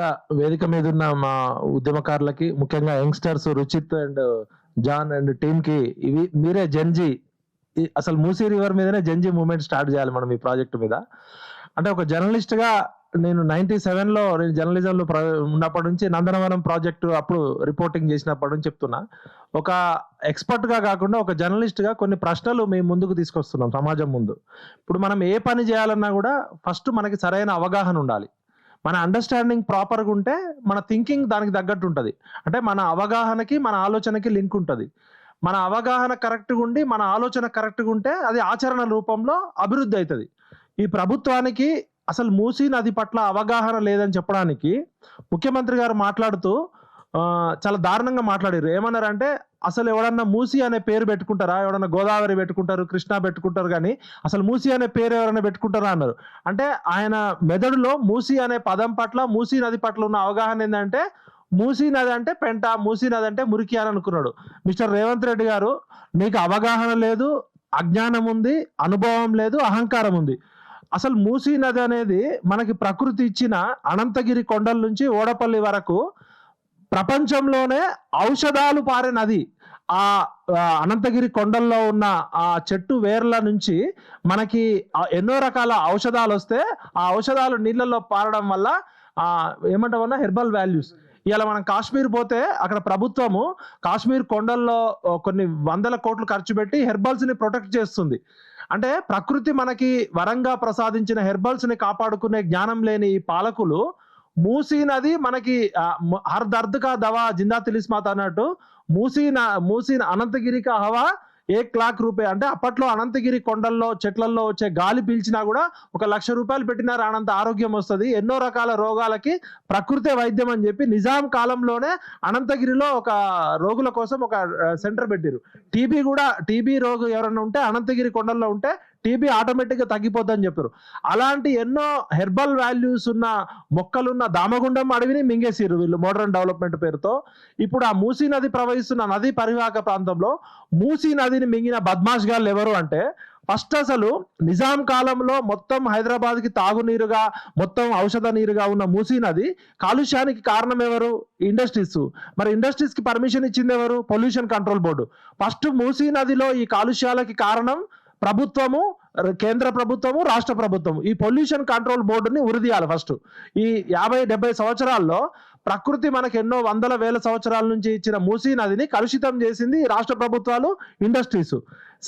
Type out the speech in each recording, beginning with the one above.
ముందుగా వేదిక మీద ఉన్న మా ఉద్యమకారులకి, ముఖ్యంగా youngsters Ruchith and John and team కి, ఇవి మీరే జెన్జీ, అసలు మూసీ రివర్ మీదనే జెన్జీ మూవ్మెంట్ స్టార్ట్ చేయాలి మనం ఈ ప్రాజెక్ట్ మీద. అంటే ఒక జర్నలిస్ట్ గా నేను 97 లో నేను జర్నలిజంలో ఉన్నప్పటి నుంచి నందనవనం ప్రాజెక్టు అప్పుడు రిపోర్టింగ్ చేసినప్పటి నుంచి చెప్తున్నా, ఒక ఎక్స్పర్ట్ గా కాకుండా ఒక జర్నలిస్ట్ గా కొన్ని ప్రశ్నలు మేము ముందుకు తీసుకొస్తున్నాం సమాజం ముందు. ఇప్పుడు మనం ఏ పని చేయాలన్నా కూడా ఫస్ట్ మనకి సరైన అవగాహన ఉండాలి. మన అండర్స్టాండింగ్ ప్రాపర్గా ఉంటే మన థింకింగ్ దానికి తగ్గట్టు ఉంటుంది. అంటే మన అవగాహనకి మన ఆలోచనకి లింక్ ఉంటుంది. మన అవగాహన కరెక్ట్గా ఉండి మన ఆలోచన కరెక్ట్గా ఉంటే అది ఆచరణ రూపంలో అభివృద్ధి అవుతుంది. ఈ ప్రభుత్వానికి అసలు మూసీ నది పట్ల అవగాహన లేదని చెప్పడానికి ముఖ్యమంత్రి గారు మాట్లాడుతూ చాలా దారుణంగా మాట్లాడారు. ఏమన్నారంటే, అసలు ఎవడన్నా మూసీ అనే పేరు పెట్టుకుంటారా? ఎవడన్నా గోదావరి పెట్టుకుంటారు, కృష్ణా పెట్టుకుంటారు, కానీ అసలు మూసీ అనే పేరు ఎవరైనా పెట్టుకుంటారా అన్నారు. అంటే ఆయన మెదడులో మూసీ అనే పదం పట్ల, మూసీ నది పట్ల ఉన్న అవగాహన ఏంటంటే, మూసీ నది అంటే పెంట, మూసీ నది అంటే మురికి అని అనుకున్నాడు. మిస్టర్ రేవంత్ రెడ్డి గారు, నీకు అవగాహన లేదు, అజ్ఞానం ఉంది, అనుభవం లేదు, అహంకారం ఉంది. అసలు మూసీ నది అనేది మనకి ప్రకృతి ఇచ్చిన అనంతగిరి కొండల నుంచి ఓడపల్లి వరకు ప్రపంచంలోనే ఔషధాలు పారే నది. ఆ అనంతగిరి కొండల్లో ఉన్న ఆ చెట్టు వేర్ల నుంచి మనకి ఎన్నో రకాల ఔషధాలు వస్తే ఆ ఔషధాలు నీళ్ళల్లో పారడం వల్ల ఏమంటామన్నా హెర్బల్ వాల్యూస్. ఇలా మనం కాశ్మీర్ పోతే అక్కడ ప్రభుత్వము కాశ్మీర్ కొండల్లో కొన్ని 100 కోట్లు ఖర్చు పెట్టి హెర్బల్స్ ని ప్రొటెక్ట్ చేస్తుంది. అంటే ప్రకృతి మనకి వరంగా ప్రసాదించిన హెర్బల్స్ ని కాపాడుకునే జ్ఞానం లేని ఈ పాలకులు మూసీ నది మనకి హర్ దర్ద్ కా దవా జిందా తిలిస్మాత్ అన్నట్టు మూసీ అనంతగిరి కా హవా 1 लाख రూపాయ. అంటే అప్పట్లో అనంతగిరి కొండల్లో చెట్లల్లో వచ్చే గాలి పీల్చినా కూడా 1 లక్ష రూపాయలు పెట్టినా రానంత ఆరోగ్యం వస్తుంది, ఎన్నో రకాల రోగాలకి ప్రకృతే వైద్యం అని చెప్పి నిజాం కాలంలోనే అనంతగిరిలో ఒక రోగుల కోసం ఒక సెంటర్ పెట్టారు. టీబీ రోగు ఎవరైనా ఉంటే అనంతగిరి కొండల్లో ఉంటే టీబీ ఆటోమేటిక్ గా తగ్గిపోద్దని చెప్పారు. అలాంటి ఎన్నో హెర్బల్ వాల్యూస్ ఉన్న మొక్కలున్న దామగుండం అడవిని మింగేసిరు వీళ్ళు మోడర్న్ డెవలప్మెంట్ పేరుతో. ఇప్పుడు ఆ మూసీ నది ప్రవహిస్తున్న నది పరివాహక ప్రాంతంలో మూసీ నదిని మింగిన బద్మాష్ గాళ్ళు ఎవరు అంటే, ఫస్ట్ అసలు నిజాం కాలంలో మొత్తం హైదరాబాద్ కి తాగునీరుగా, మొత్తం ఔషధ నీరుగా ఉన్న మూసీ నది కాలుష్యానికి కారణం ఎవరు? ఇండస్ట్రీస్. మరి ఇండస్ట్రీస్ కి పర్మిషన్ ఇచ్చింది ఎవరు? Pollution control board. First Musi నదిలో ఈ కాలుష్యాలకి కారణం ప్రభుత్వము, కేంద్ర ప్రభుత్వము, రాష్ట్ర ప్రభుత్వము. ఈ పొల్యూషన్ కంట్రోల్ బోర్డుని ఉరిదీయాలి ఫస్ట్. ఈ 50-70 సంవత్సరాల్లో ప్రకృతి మనకు ఎన్నో వందల వేల సంవత్సరాల నుంచి ఇచ్చిన మూసీ నదిని కలుషితం చేసింది రాష్ట్ర ప్రభుత్వాలు, ఇండస్ట్రీస్.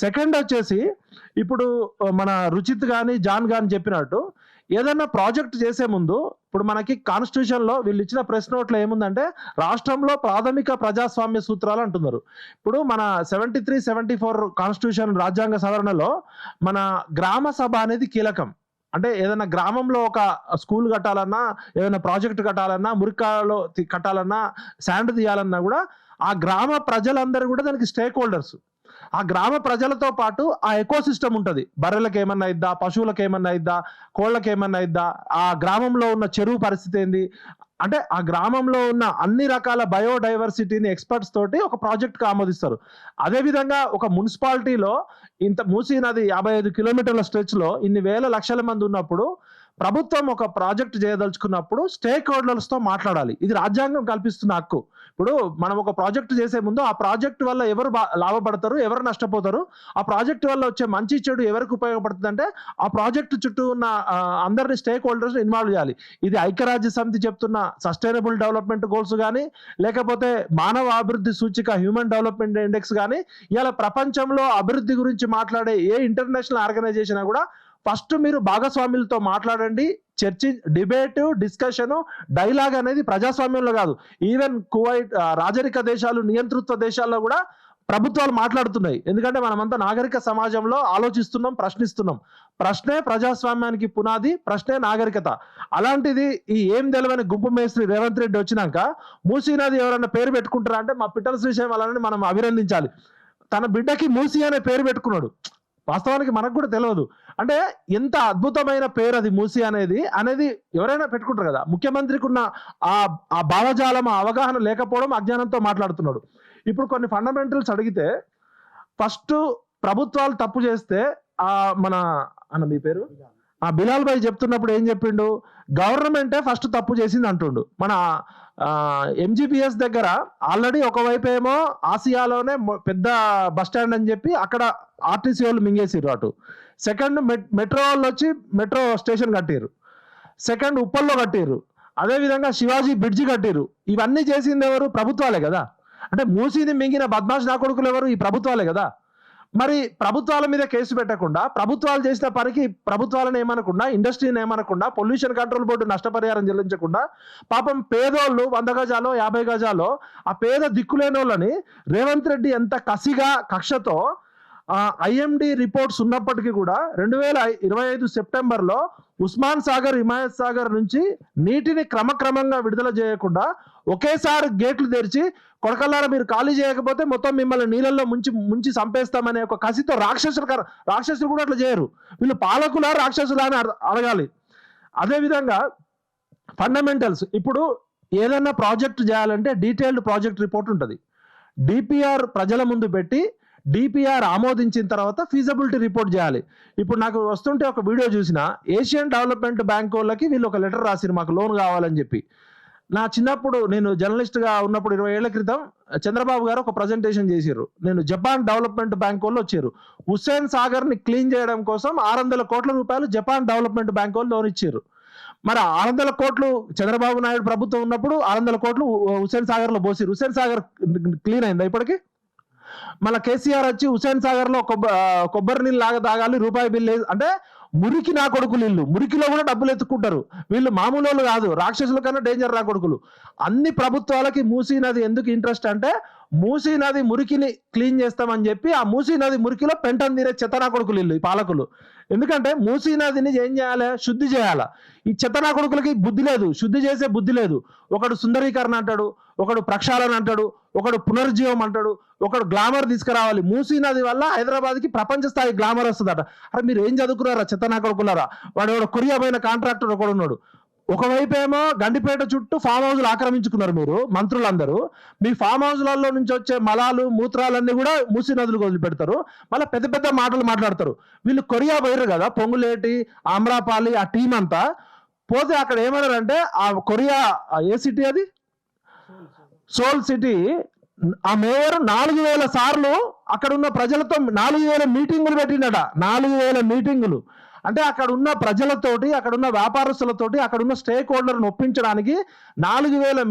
సెకండ్ వచ్చేసి, ఇప్పుడు మన రుచిత్ గాని జాన్ గాని చెప్పినట్టు ఏదన్నా ప్రాజెక్ట్ చేసే ముందు, ఇప్పుడు మనకి కాన్స్టిట్యూషన్ లో వీళ్ళు ఇచ్చిన ప్రెస్ నోట్లో ఏముందంటే రాష్ట్రంలో ప్రాథమిక ప్రజాస్వామ్య సూత్రాలు అంటున్నారు. ఇప్పుడు మన 73-74 కాన్స్టిట్యూషన్ రాజ్యాంగ సవరణలో మన గ్రామ సభ అనేది కీలకం. అంటే ఏదైనా గ్రామంలో ఒక స్కూల్ కట్టాలన్నా, ఏదైనా ప్రాజెక్ట్ కట్టాలన్నా, మురికాలలో కట్టాలన్నా, శాండ్ తీయాలన్నా కూడా ఆ గ్రామ ప్రజలందరూ కూడా దానికి స్టేక్ హోల్డర్స్. ఆ గ్రామ ప్రజలతో పాటు ఆ ఎకో సిస్టమ్ ఉంటుంది. బర్రెలకు ఏమన్నా ఇద్దా, పశువులకు ఏమన్నా ఇద్దా, కోళ్ళకి ఏమన్నా ఇద్దా, ఆ గ్రామంలో ఉన్న చెరువు పరిస్థితి ఏంది, అంటే ఆ గ్రామంలో ఉన్న అన్ని రకాల బయోడైవర్సిటీని ఎక్స్పర్ట్స్ తోటి ఒక ప్రాజెక్ట్ కి ఆమోదిస్తారు. అదేవిధంగా ఒక మున్సిపాలిటీలో ఇంత మూసీ నది 55 కిలోమీటర్ల స్ట్రెచ్ లో ఇన్ని వేల లక్షల మంది ఉన్నప్పుడు ప్రభుత్వం ఒక ప్రాజెక్ట్ చేయదలుచుకున్నప్పుడు స్టేక్ హోల్డర్స్ తో మాట్లాడాలి. ఇది రాజ్యాంగం కల్పిస్తున్న హక్కు. ఇప్పుడు మనం ఒక ప్రాజెక్ట్ చేసే ముందు ఆ ప్రాజెక్ట్ వల్ల ఎవరు లాభపడతారు, ఎవరు నష్టపోతారు, ఆ ప్రాజెక్ట్ వల్ల వచ్చే మంచి చెడు ఎవరికి ఉపయోగపడుతుంది అంటే ఆ ప్రాజెక్ట్ చుట్టూ ఉన్న అందరినీ స్టేక్ హోల్డర్స్ ఇన్వాల్వ్ చేయాలి. ఇది ఐక్యరాజ్య సమితి చెప్తున్న సస్టైనబుల్ డెవలప్మెంట్ గోల్స్ కానీ, లేకపోతే మానవ అభివృద్ధి సూచిక హ్యూమన్ డెవలప్మెంట్ ఇండెక్స్ కానీ, ఇలా ప్రపంచంలో అభివృద్ధి గురించి మాట్లాడే ఏ ఇంటర్నేషనల్ ఆర్గనైజేషన్ కూడా ఫస్ట్ మీరు భాగస్వాములతో మాట్లాడండి. చర్చి, డిబేట్, డిస్కషన్, డైలాగ్ అనేది ప్రజాస్వామ్యంలో కాదు, ఈవెన్ కువైట్, రాజరిక దేశాలు, నియంతృత్వ దేశాల్లో కూడా ప్రభుత్వాలు మాట్లాడుతున్నాయి. ఎందుకంటే మనమంతా నాగరిక సమాజంలో ఆలోచిస్తున్నాం, ప్రశ్నిస్తున్నాం. ప్రశ్నే ప్రజాస్వామ్యానికి పునాది, ప్రశ్నే నాగరికత. అలాంటిది ఈ ఏం తెలవని గుంపు మేస్త్రి రేవంత్ రెడ్డి వచ్చినాక మూసీ నది ఎవరైనా పేరు పెట్టుకుంటారా అంటే మా పిట్టల శ్రీశైలం వాళ్ళని మనం అభినందించాలి. తన బిడ్డకి మూసీ అనే పేరు పెట్టుకున్నాడు. వాస్తవానికి మనకు కూడా తెలియదు. అంటే ఎంత అద్భుతమైన పేరు అది మూసీ అనేది ఎవరైనా పెట్టుకుంటారు కదా. ముఖ్యమంత్రికి ఉన్న ఆ భావజాలం, ఆ అవగాహన లేకపోవడం, అజ్ఞానంతో మాట్లాడుతున్నాడు. ఇప్పుడు కొన్ని ఫండమెంటల్స్ అడిగితే, ఫస్ట్ ప్రభుత్వాలు తప్పు చేస్తే మీ పేరు ఆ బిలాల్ భాయ్ చెప్తున్నప్పుడు ఏం చెప్పిండు, గవర్నమెంటే ఫస్ట్ తప్పు చేసింది అంటుండు. మన ఎంజీపీఎస్ దగ్గర ఆల్రెడీ ఒకవైపు ఏమో ఆసియాలోనే పెద్ద బస్ స్టాండ్ అని చెప్పి అక్కడ ఆర్టీసీ వాళ్ళు మింగేసిర్రు అటు. సెకండ్ మెట్రో వాళ్ళు వచ్చి మెట్రో స్టేషన్ కట్టిర్రు. సెకండ్ ఉప్పల్లో కట్టిర్రు. అదేవిధంగా శివాజీ బ్రిడ్జి కట్టిర్రు. ఇవన్నీ చేసింది ఎవరు? ప్రభుత్వాలే కదా. అంటే మూసీని మింగిన బద్మాష్ నా కొడుకులు ఎవరు? ఈ ప్రభుత్వాలే కదా. మరి ప్రభుత్వాల మీద కేసు పెట్టకుండా, ప్రభుత్వాలు చేసిన పనికి ప్రభుత్వాలను ఏమనకుండా, ఇండస్ట్రీని ఏమనకుండా, పొల్యూషన్ కంట్రోల్ బోర్డు నష్టపరిహారం చెల్లించకుండా, పాపం పేదోళ్ళు 100 గజాలో 50 గజాలో ఆ పేద దిక్కులేని వాళ్ళని రేవంత్ రెడ్డి ఎంత కసిగా కక్షతో ఐఎండి రిపోర్ట్స్ ఉన్నప్పటికీ కూడా 2025 సెప్టెంబర్లో ఉస్మాన్ సాగర్, హిమాయత్ సాగర్ నుంచి నీటిని క్రమక్రమంగా విడుదల చేయకుండా ఒకేసారి గేట్లు తెరిచి కొడకల్లారా మీరు ఖాళీ చేయకపోతే మొత్తం మిమ్మల్ని నీళ్ళల్లో ముంచి చంపేస్తామనే ఒక కసితో రాక్షసులు కూడా అట్లా చేయరు. వీళ్ళు పాలకులా రాక్షసులా అని అడగాలి. అదేవిధంగా ఫండమెంటల్స్, ఇప్పుడు ఏదైనా ప్రాజెక్ట్ చేయాలంటే డీటెయిల్డ్ ప్రాజెక్ట్ రిపోర్ట్ ఉంటుంది. డిపిఆర్ ప్రజల ముందు పెట్టి డిపిఆర్ ఆమోదించిన తర్వాత ఫీజబిలిటీ రిపోర్ట్ చేయాలి. ఇప్పుడు నాకు వస్తుంటే ఒక వీడియో చూసిన, ఏషియన్ డెవలప్మెంట్ బ్యాంక్ వాళ్ళకి వీళ్ళు ఒక లెటర్ రాసిరు మాకు లోన్ కావాలని చెప్పి. నా చిన్నప్పుడు నేను జర్నలిస్ట్గా ఉన్నప్పుడు 20 ఏళ్ల క్రితం చంద్రబాబు గారు ఒక ప్రజెంటేషన్ చేసిర్రు. నేను జపాన్ డెవలప్మెంట్ బ్యాంక్ వాళ్ళు వచ్చారు. హుస్సేన్ సాగర్ ని క్లీన్ చేయడం కోసం 600 కోట్ల రూపాయలు జపాన్ డెవలప్మెంట్ బ్యాంక్ వాళ్ళు లోన్ ఇచ్చారు. మరి 600 కోట్లు చంద్రబాబు నాయుడు ప్రభుత్వం ఉన్నప్పుడు 600 కోట్లు హుస్సేన్ సాగర్ లో పోసిరు. హుస్సేన్ సాగర్ క్లీన్ అయిందా ఇప్పటికి? మళ్ళీ కేసీఆర్ వచ్చి హుస్సేన్ సాగర్ లో కొబ్బరి నీళ్ళు లాగా తాగాలి, రూపాయి బిల్లు అంటే మురికి నా కొడుకులు ఇల్లు. మురికిలో కూడా డబ్బులు ఎత్తుకుంటారు వీళ్ళు. మామూలు వాళ్ళు కాదు, రాక్షసుల కన్నా డేంజర్ నా కొడుకులు. అన్ని ప్రభుత్వాలకి మూసీ నది ఎందుకు ఇంట్రెస్ట్ అంటే, మూసీ నది మురికిని క్లీన్ చేస్తామని చెప్పి ఆ మూసీ నది మురికిలో పెంటను తీరే చెత్తనా కొడుకులు ఇల్లు ఈ పాలకులు. ఎందుకంటే మూసీ నదిని ఏం చేయాలి? శుద్ధి చేయాలి. ఈ చెత్తనా కొడుకులకి బుద్ధి లేదు, శుద్ధి చేసే బుద్ధి లేదు. ఒకడు సుందరీకరణ అంటాడు, ఒకడు ప్రక్షాళన అంటాడు, ఒకడు పునర్జీవం అంటాడు, ఒకడు గ్లామర్ తీసుకురావాలి. మూసీ నది వల్ల హైదరాబాద్కి ప్రపంచ స్థాయి గ్లామర్ వస్తుందట. అరే మీరు ఏం చదువుకున్నారా చెత్తనా కొడుకున్నారా? వాడు కొరియాపోయిన కాంట్రాక్టర్ ఒకడు ఉన్నాడు. ఒకవైపు ఏమో గండిపేట చుట్టూ ఫామ్ హౌస్లు ఆక్రమించుకున్నారు మీరు మంత్రులందరూ. మీ ఫామ్ హౌస్లలో నుంచి వచ్చే మలాలు మూత్రాలన్నీ కూడా మూసీ నదులకు వదిలిపెడతారు. మళ్ళీ పెద్ద పెద్ద మాటలు మాట్లాడతారు. వీళ్ళు కొరియా పోయారు కదా, పొంగులేటి, ఆమ్రాపాలి, ఆ టీం అంతా పోతే అక్కడ ఏమన్నారంటే ఆ కొరియా ఏ సిటీ అది, సోల్ సిటీ, ఆ మేయర్ 4000 సార్లు అక్కడ ఉన్న ప్రజలతో 4000 మీటింగులు పెట్టిండట. 4000 మీటింగులు అంటే అక్కడ ఉన్న ప్రజలతోటి, అక్కడ ఉన్న వ్యాపారస్తులతోటి, అక్కడ ఉన్న స్టేక్ హోల్డర్ని ఒప్పించడానికి 4000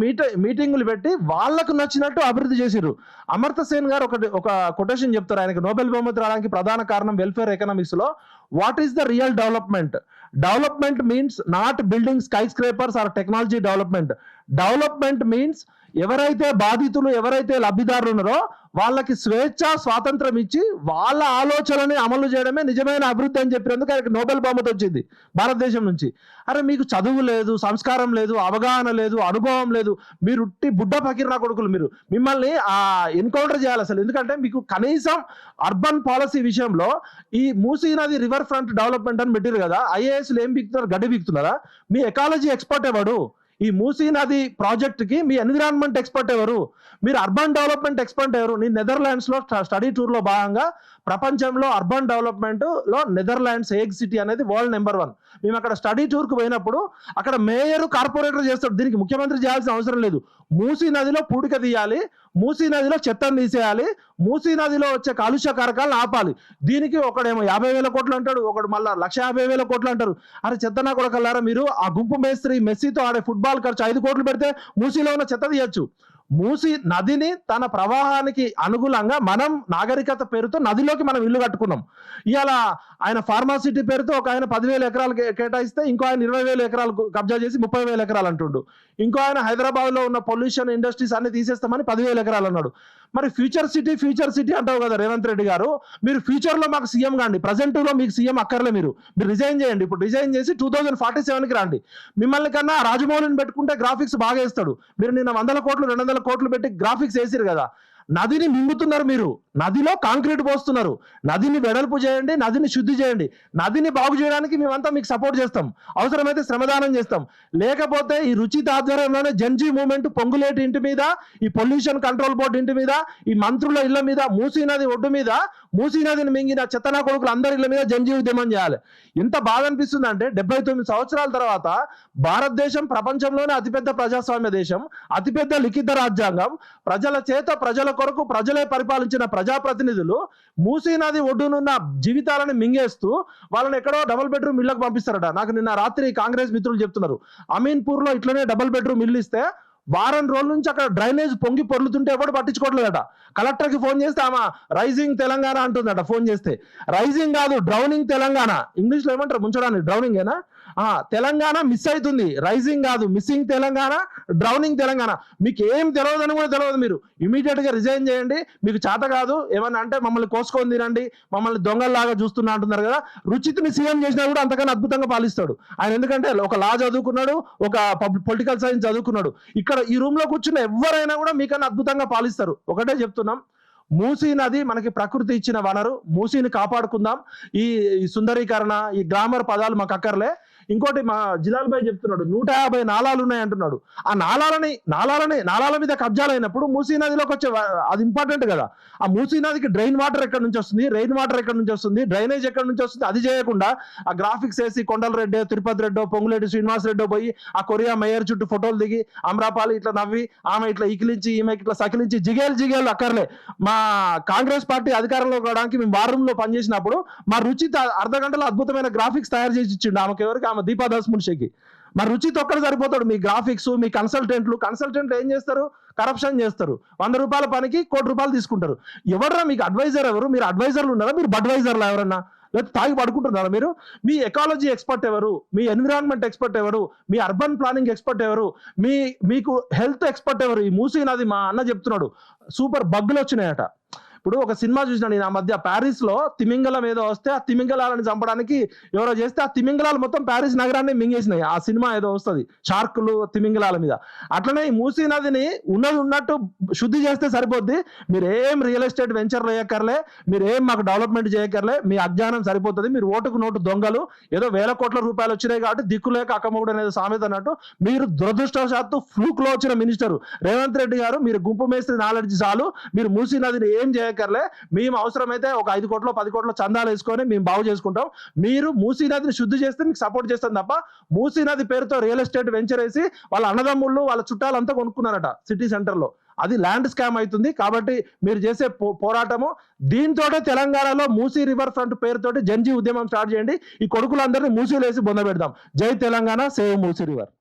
మీటింగులు పెట్టి వాళ్లకు నచ్చినట్టు అభివృద్ధి చేసిర్రు. అమర్త్య సేన్ గారు ఒక కొటేషన్ చెప్తారు. ఆయనకు నోబెల్ బహుమతి రావడానికి ప్రధాన కారణం వెల్ఫేర్ ఎకనామిక్స్ లో what is the real development? Development means not building sky scrapers or technology development. Development means ఎవరైతే బాధితులు, ఎవరైతే లబ్ధిదారులు ఉన్నారో వాళ్ళకి స్వేచ్ఛ, స్వాతంత్రం ఇచ్చి వాళ్ళ ఆలోచనని అమలు చేయడమే నిజమైన అభివృద్ధి అని చెప్పినందుకు ఆయనకి నోబెల్ బహుమతి వచ్చింది భారతదేశం నుంచి. అరే మీకు చదువు లేదు, సంస్కారం లేదు, అవగాహన లేదు, అనుభవం లేదు, మీరు ఉట్టి బుడ్డ ఫకీర్నా కొడుకులు. మిమ్మల్ని ఎన్కౌంటర్ చేయాలి అసలు. ఎందుకంటే మీకు కనీసం అర్బన్ పాలసీ విషయంలో ఈ మూసీ నది రివర్ ఫ్రంట్ డెవలప్మెంట్ అని పెట్టారు కదా, ఐఏఎస్లు ఏం బిక్తున్నారు? గడ్డి బిక్తున్నారా? మీ ఎకాలజీ ఎక్స్పర్ట్ ఎవడు? ఈ మూసీ నది ప్రాజెక్ట్ కి మీ ఎన్విరాన్మెంట్ ఎక్స్పర్ట్ ఎవరు? మీరు అర్బన్ డెవలప్మెంట్ ఎక్స్పర్ట్ ఎవరు? నేను నెదర్లాండ్స్ లో స్టడీ టూర్ లో భాగంగా ప్రపంచంలో అర్బన్ డెవలప్మెంట్ లో నెదర్లాండ్స్ హేగ్ సిటీ అనేది వరల్డ్ నెంబర్ 1. మేము అక్కడ స్టడీ టూర్ కు పోయినప్పుడు అక్కడ మేయర్, కార్పొరేటర్ చేస్తాడు. దీనికి ముఖ్యమంత్రి చేయాల్సిన అవసరం లేదు. మూసీ నదిలో పూడిక తీయాలి, మూసీ నదిలో చెత్తను తీసేయాలి, మూసీ నదిలో వచ్చే కాలుష్య కారకాలను ఆపాలి. దీనికి ఒకడేమో 50,000 కోట్లు అంటాడు, ఒకడు మళ్ళీ 1,50,000 కోట్లు అంటారు. అరే చెత్తనా కొడకల్లారా, మీరు ఆ గుంపు మేస్త్రి మెస్సీతో ఆడే ఫుట్బాల్ ఖర్చు 5 కోట్లు పెడితే మూసీలో ఉన్న చెత్త తీయచ్చు. మూసీ నదిని తన ప్రవాహానికి అనుగుణంగా మనం నాగరికత పేరుతో నదిలోకి మనం ఇల్లు కట్టుకున్నాం. ఇవాళ ఆయన ఫార్మాసిటీ పేరుతో ఒక ఆయన 10,000 ఎకరాలు కేటాయిస్తే ఇంకో ఆయన 20,000 ఎకరాలు కబ్జా చేసి 30,000 ఎకరాలు అంటుండు. ఇంకో ఆయన హైదరాబాద్ లో ఉన్న పొల్యూషన్ ఇండస్ట్రీస్ అన్ని తీసేస్తామని 10,000 ఎకరాలు అన్నాడు. మరి ఫ్యూచర్ సిటీ అంటావు కదా రేవంత్ రెడ్డి గారు, మీరు ఫ్యూచర్ లో మాకు సీఎం కాండి, ప్రజెంట్ లో మీకు సీఎం అక్కర్లే. మీరు రిజైన్ చేయండి. ఇప్పుడు రిజైన్ చేసి 2047కి రండి. మిమ్మల్ని కన్నా రాజమౌళిని పెట్టుకుంటే గ్రాఫిక్స్ బాగా వేస్తాడు. మీరు నిన్న 100 కోట్లు 200 కోట్లు పెట్టి గ్రాఫిక్స్ వేసిరు కదా. నదిని మింగుతున్నారు మీరు, నదిలో కాంక్రీట్ పోస్తున్నారు. నదిని వెడల్పు చేయండి, నదిని శుద్ధి చేయండి. నదిని బాగు చేయడానికి మేమంతా మీకు సపోర్ట్ చేస్తాం, అవసరమైతే శ్రమదానం చేస్తాం. లేకపోతే ఈ రుచిత ఆధ్వర్యంలోనే జన్జీ మూవ్మెంట్ పొంగులేటి ఇంటి మీద, ఈ పొల్యూషన్ కంట్రోల్ బోర్డు ఇంటి మీద, ఈ మంత్రుల ఇళ్ల మీద, మూసీ నది ఒడ్డు మీద, మూసీ నదిని మింగిన చెత్తనా కొడుకులు అందరి ఇళ్ల మీద జన్జీ ఉద్యమం చేయాలి. ఎంత బాగా అనిపిస్తుంది అంటే 79 సంవత్సరాల తర్వాత భారతదేశం ప్రపంచంలోనే అతిపెద్ద ప్రజాస్వామ్య దేశం, అతిపెద్ద లిఖిత రాజ్యాంగం, ప్రజల చేత ప్రజల కొరకు ప్రజలే పరిపాలించిన ప్రజాప్రతినిధులు మూసీ నది ఒడ్డునున్న జీవితాలను మింగేస్తూ వాళ్ళని ఎక్కడో డబుల్ బెడ్రూమ్ ఇళ్లకు పంపిస్తారట. నాకు నిన్న రాత్రి కాంగ్రెస్ మిత్రులు చెప్తున్నారు, అమీన్పూర్ లో ఇట్లనే డబుల్ బెడ్రూమ్ ఇల్లు ఇస్తే వారం రోజుల నుంచి అక్కడ డ్రైనేజ్ పొంగి పొర్లుతుంటే ఎవరు పట్టించుకోవట్లేదట. కలెక్టర్ కి ఫోన్ చేస్తే ఆమె రైజింగ్ తెలంగాణ అంటుందట. ఫోన్ చేస్తే రైజింగ్ కాదు, డ్రౌనింగ్ తెలంగాణ. ఇంగ్లీష్ లో ఏమంటారు ముంచడానికి, డ్రౌనింగ్ ఏనా? తెలంగాణ మిస్ అవుతుంది, రైజింగ్ కాదు, మిస్సింగ్ తెలంగాణ, డ్రౌనింగ్ తెలంగాణ. మీకు ఏం తెలియదని కూడా తెలియదు. మీరు ఇమీడియట్ గా రిజైన్ చేయండి. మీకు చేత కాదు ఏమన్నా అంటే మమ్మల్ని కోసుకొని తినండి, మమ్మల్ని దొంగల్లాగా చూస్తున్నా అంటున్నారు కదా. రుచితిని సీఎం చేసినా కూడా అంతకన్నా అద్భుతంగా పాలిస్తాడు ఆయన. ఎందుకంటే ఒక లా చదువుకున్నాడు, ఒక పొలిటికల్ సైన్స్ చదువుకున్నాడు. ఇక్కడ ఈ రూమ్ లో కూర్చున్న ఎవరైనా కూడా మీకన్నా అద్భుతంగా పాలిస్తారు. ఒకటే చెప్తున్నాం, మూసీ నది మనకి ప్రకృతి ఇచ్చిన వనరు, మూసీని కాపాడుకుందాం. ఈ సుందరీకరణ, ఈ గ్రామర్ పదాలు మాకు అక్కర్లే. ఇంకోటి మా జిలాల్ భాయ్ చెప్తున్నాడు 150 నాలాలు ఉన్నాయి అంటున్నాడు. ఆ నాలాల మీద కబ్జాలు అయినప్పుడు మూసీ నదిలోకి వచ్చే, అది ఇంపార్టెంట్ కదా. ఆ మూసీ నదికి డ్రైన్ వాటర్ ఎక్కడి నుంచి వస్తుంది, రెయిన్ వాటర్ ఎక్కడి నుంచి వస్తుంది, డ్రైనేజ్ ఎక్కడి నుంచి వస్తుంది, అది చేయకుండా ఆ గ్రాఫిక్స్ వేసి కొండల రెడ్డో, తిరుపతి రెడ్డో, పొంగులేటి శ్రీనివాస్ రెడ్డో పోయి ఆ కొరియా మేయర్ చుట్టూ ఫోటోలు దిగి అమ్రాపాలి ఇట్లా నవ్వి, ఆమె ఇట్లా ఇకిలించి, ఈమె ఇట్లా సకిలించి జిగేలు అక్కర్లే. మా కాంగ్రెస్ పార్టీ అధికారంలో రావడానికి మేము వారంలో పనిచేసినప్పుడు మా రుచిత అర్ధ గంటలో అద్భుతమైన గ్రాఫిక్స్ తయారు చేసి ఇచ్చిండు ఆమెకి. ఎవరికి? ఆమె దీపాదాస్ మున్షికి. మరి రుచిత ఒక్కడు సరిపోతాడు? మీ గ్రాఫిక్స్, మీ కన్సల్టెంట్లు ఏం చేస్తారు? కరప్షన్ చేస్తారు. 100 రూపాయల పనికి 1 కోటి రూపాయలు తీసుకుంటారు. ఎవరన్నా మీకు అడ్వైజర్? ఎవరు? మీరు అడ్వైజర్లు ఉన్నారా? మీరు బడ్వైజర్లా ఎవరన్నా? లేదా తాగి పడుకుంటున్నారా మీరు? మీ ఎకాలజీ ఎక్స్పర్ట్ ఎవరు? మీ ఎన్విరాన్మెంట్ ఎక్స్పర్ట్ ఎవరు? మీ అర్బన్ ప్లానింగ్ ఎక్స్పర్ట్ ఎవరు? మీకు హెల్త్ ఎక్స్పర్ట్ ఎవరు? ఈ మూసీ నది, మా అన్న చెప్తున్నాడు సూపర్ బగ్గులు వచ్చినాయట. ఇప్పుడు ఒక సినిమా చూసినా నేను ఆ మధ్య, ప్యారిస్ లో తిమింగలం ఏదో వస్తే ఆ తిమింగలాలను చంపడానికి ఎవరో చేస్తే ఆ తిమింగలాలు మొత్తం ప్యారిస్ నగరాన్ని మింగేసినాయి. ఆ సినిమా ఏదో వస్తుంది, షార్కులు తిమింగలాల మీద. అట్లనే ఈ మూసీ నదిని ఉన్నట్టు శుద్ధి చేస్తే సరిపోద్ది. మీరు ఏం రియల్ ఎస్టేట్ వెంచర్లు వేయక్కర్లే, మీరు ఏం మాకు డెవలప్మెంట్ చేయక్కర్లే. మీ అజ్ఞానం సరిపోతుంది. మీరు ఓటుకు నోటు దొంగలు. ఏదో వేల కోట్ల రూపాయలు వచ్చినాయి కాబట్టి దిక్కులేక అక్కమ్మగుడు అనేది సామెత అన్నట్టు మీరు దురదృష్టవశాత్తు ఫ్లూక్ లో వచ్చిన మినిస్టర్ రేవంత్ రెడ్డి గారు, మీరు గుంపు మేస్త్రి నాలెడ్జ్ చాలు. మీరు మూసీ నదిని ఏం చేయక్కర్లే. మేము అవసరమైతే ఒక 5 కోట్లు 10 కోట్ల చందాలు వేసుకొని మేము బాగు చేసుకుంటాం. మీరు మూసీ నదిని శుద్ధి చేస్తే మీకు సపోర్ట్ చేస్తాం తప్ప, మూసీ నది పేరుతో రియల్ ఎస్టేట్ వెంచర్ వేసి వాళ్ళ అన్నదమ్ముళ్ళు వాళ్ళ చుట్టాలంతా కొనుక్కున్నారట సిటీ సెంటర్ లో. అది ల్యాండ్ స్కామ్ అవుతుంది. కాబట్టి మీరు చేసే పోరాటము దీంతో తెలంగాణలో మూసీ రివర్ ఫ్రంట్ పేరుతోటి జన్జీ ఉద్యమం స్టార్ట్ చేయండి. ఈ కొడుకులందరినీ మూసీలు వేసి బొంద పెడదాం. జై తెలంగాణ, సేవ్ మూసీ రివర్.